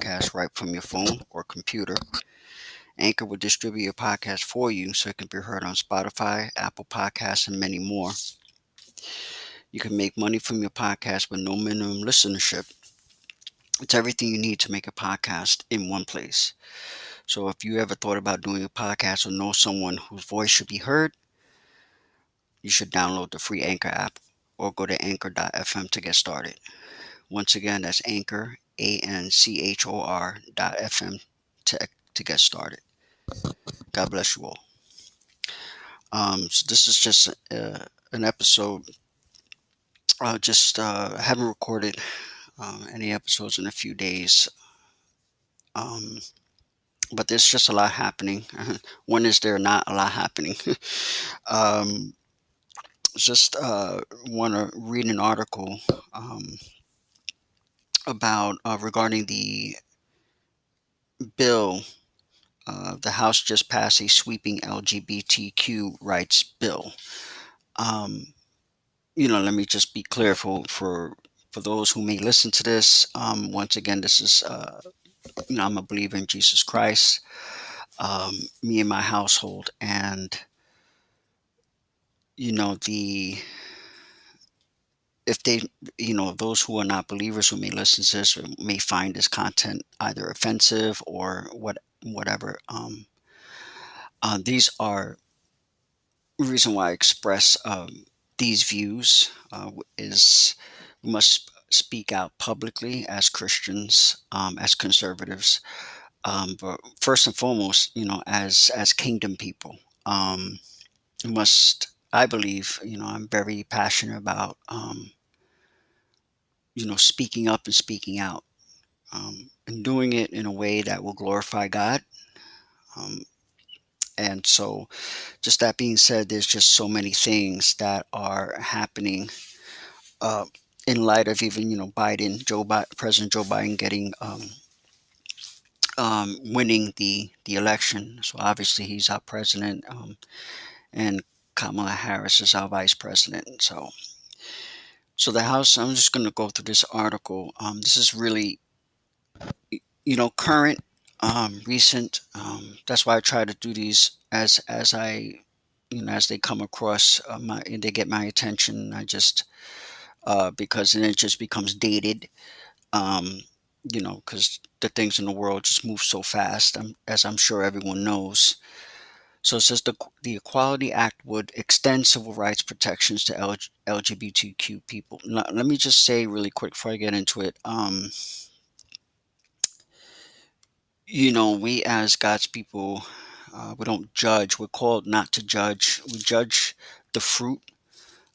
podcast right from your phone or computer. Anchor will distribute your podcast for you so it can be heard on Spotify, Apple Podcasts, and many more. You can make money from your podcast with no minimum listenership. It's everything you need to make a podcast in one place. So if you ever thought about doing a podcast or know someone whose voice should be heard, you should download the free Anchor app or go to anchor.fm to get started. Once again, that's Anchor, ANCHOR.FM to get started. God bless you all. So this is just an episode. Haven't recorded any episodes in a few days. But there's just a lot happening. When is there not a lot happening? um, just want to read an article about regarding the bill. The House just passed a sweeping LGBTQ rights bill. Um, Let me just be clear for those who may listen to this. Once again, this is I'm a believer in Jesus Christ. Me and my household, and the if they those who are not believers who may listen to this or may find this content either offensive or whatever. These are reason why I express these views is we must speak out publicly as Christians, as conservatives, but first and foremost, as kingdom people. We must, I believe, I'm very passionate about, speaking up and speaking out, and doing it in a way that will glorify God. Um, and so, just that being said, there's just so many things that are happening uh, in light of even Biden, President Joe Biden getting winning the election. So obviously he's our president, and Kamala Harris is our vice president. So the House. I'm just going to go through this article. This is really current, recent. That's why I try to do these as I as they come across my and they get my attention. I just because then it just becomes dated. Um, because the things in the world just move so fast, as I'm sure everyone knows. So it says the Equality Act would extend civil rights protections to LGBTQ people. Now, let me just say really quick before I get into it. We as God's people, we don't judge. We're called not to judge. We judge the fruit,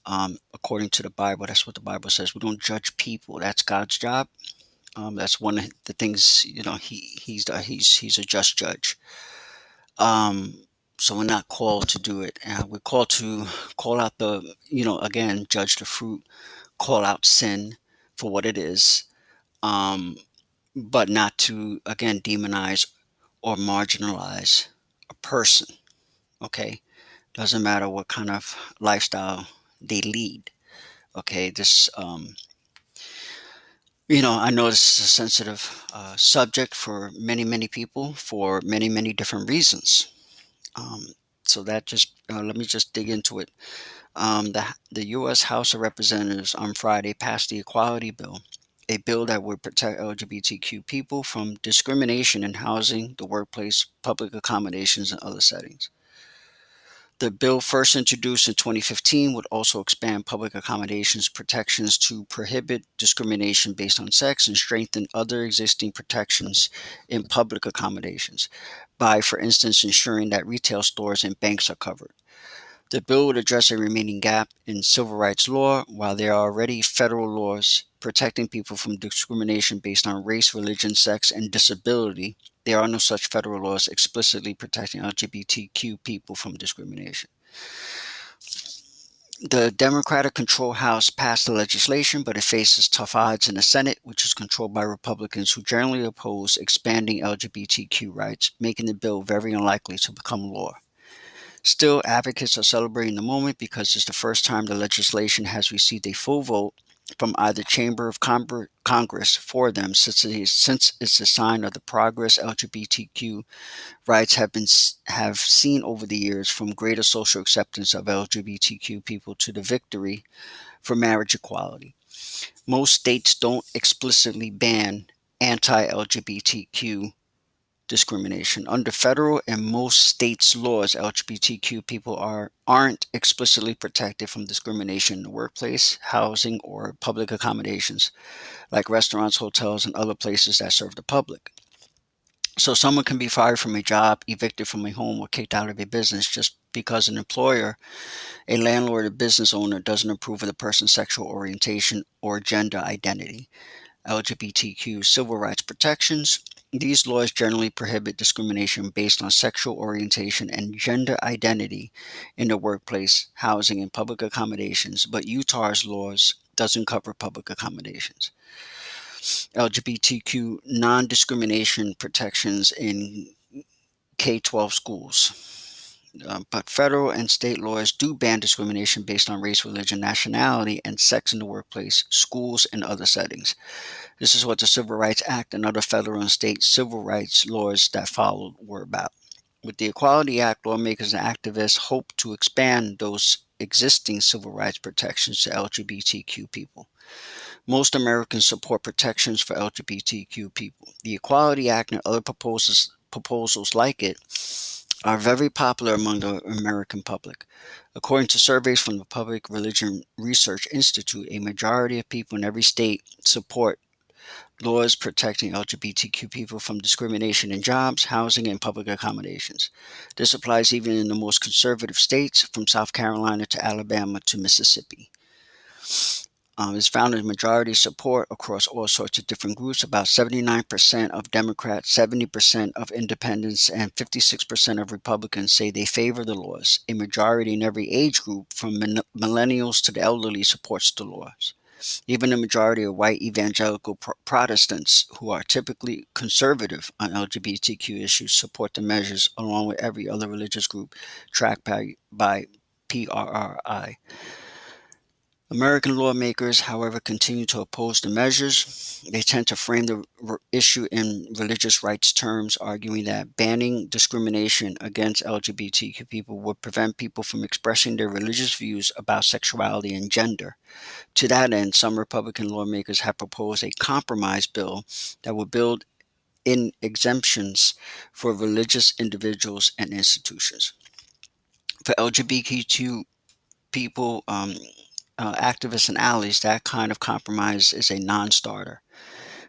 according to the Bible. That's what the Bible says. We don't judge people. That's God's job. That's one of the things. He's a just judge. Um, so we're not called to do it. We're called to call out again, judge the fruit, call out sin for what it is, but not to, again, demonize or marginalize a person. Okay. Doesn't matter what kind of lifestyle they lead. Okay. I know this is a sensitive subject for many, many people for many, many different reasons. Um, so that just let me just dig into it. The U.S. House of Representatives on Friday passed the Equality Bill, a bill that would protect LGBTQ people from discrimination in housing, the workplace, public accommodations, and other settings. The bill, first introduced in 2015, would also expand public accommodations protections to prohibit discrimination based on sex and strengthen other existing protections in public accommodations by, for instance, ensuring that retail stores and banks are covered. The bill would address a remaining gap in civil rights law. While there are already federal laws protecting people from discrimination based on race, religion, sex, and disability, there are no such federal laws explicitly protecting LGBTQ people from discrimination. The Democratic-controlled House passed the legislation, but it faces tough odds in the Senate, which is controlled by Republicans who generally oppose expanding LGBTQ rights, making the bill very unlikely to become law. Still, advocates are celebrating the moment because it's the first time the legislation has received a full vote from either chamber of Congress for them, since it's a sign of the progress LGBTQ rights have seen over the years, from greater social acceptance of LGBTQ people to the victory for marriage equality. Most states don't explicitly ban anti-LGBTQ discrimination. Under federal and most states' laws, LGBTQ people aren't explicitly protected from discrimination in the workplace, housing, or public accommodations, like restaurants, hotels, and other places that serve the public. So someone can be fired from a job, evicted from a home, or kicked out of a business just because an employer, a landlord, or business owner doesn't approve of the person's sexual orientation or gender identity. LGBTQ civil rights protections. These laws generally prohibit discrimination based on sexual orientation and gender identity in the workplace, housing, and public accommodations, but Utah's laws doesn't cover public accommodations. LGBTQ non-discrimination protections in K-12 schools. But federal and state laws do ban discrimination based on race, religion, nationality, and sex in the workplace, schools, and other settings. This is what the Civil Rights Act and other federal and state civil rights laws that followed were about. With the Equality Act, lawmakers and activists hope to expand those existing civil rights protections to LGBTQ people. Most Americans support protections for LGBTQ people. The Equality Act and other proposals like it are very popular among the American public. According to surveys from the Public Religion Research Institute, a majority of people in every state support laws protecting LGBTQ people from discrimination in jobs, housing, and public accommodations. This applies even in the most conservative states, from South Carolina to Alabama to Mississippi. It's found in majority support across all sorts of different groups. About 79% of Democrats, 70% of independents, and 56% of Republicans say they favor the laws. A majority in every age group, from millennials to the elderly, supports the laws. Even the majority of white evangelical Protestants, who are typically conservative on LGBTQ issues, support the measures, along with every other religious group tracked by PRRI. American lawmakers, however, continue to oppose the measures. They tend to frame the issue in religious rights terms, arguing that banning discrimination against LGBTQ people would prevent people from expressing their religious views about sexuality and gender. To that end, some Republican lawmakers have proposed a compromise bill that would build in exemptions for religious individuals and institutions. For LGBTQ people, activists and allies, that kind of compromise is a non starter.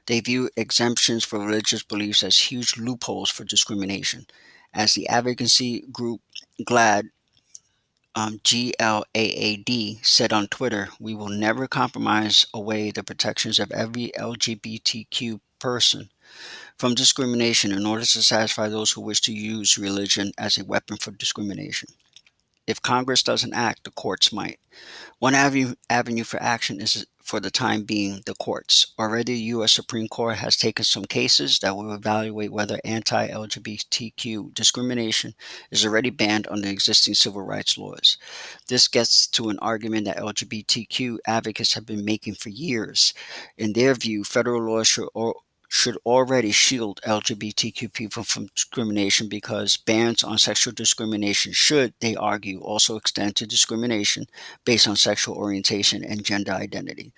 They view exemptions for religious beliefs as huge loopholes for discrimination. As the advocacy group GLAAD, GLAAD, said on Twitter, "We will never compromise away the protections of every LGBTQ person from discrimination in order to satisfy those who wish to use religion as a weapon for discrimination. If Congress doesn't act, the courts might." One avenue for action is, for the time being, the courts. Already, the U.S. Supreme Court has taken some cases that will evaluate whether anti-LGBTQ discrimination is already banned under existing civil rights laws. This gets to an argument that LGBTQ advocates have been making for years. In their view, federal laws should already shield LGBTQ people from discrimination, because bans on sexual discrimination should, they argue, also extend to discrimination based on sexual orientation and gender identity.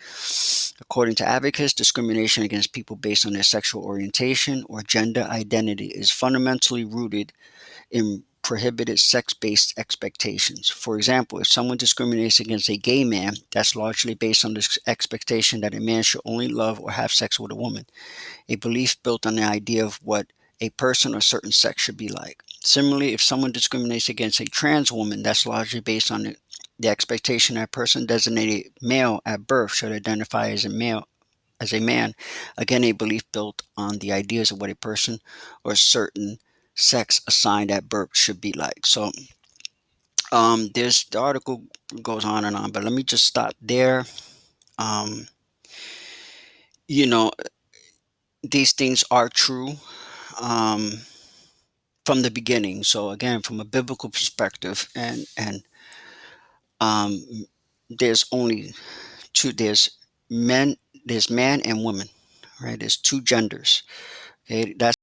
According to advocates, discrimination against people based on their sexual orientation or gender identity is fundamentally rooted in prohibited sex-based expectations. For example, if someone discriminates against a gay man, that's largely based on the expectation that a man should only love or have sex with a woman, a belief built on the idea of what a person or certain sex should be like. Similarly, if someone discriminates against a trans woman, that's largely based on the expectation that a person designated male at birth should identify as a man. Again, a belief built on the ideas of what a person or certain sex assigned at birth should be like. So, the article goes on and on, but let me just stop there. Um, you know, these things are true. Um, from the beginning. So again, from a biblical perspective, and um, there's only two. There's men there's man and woman, right? There's two genders. Okay, that's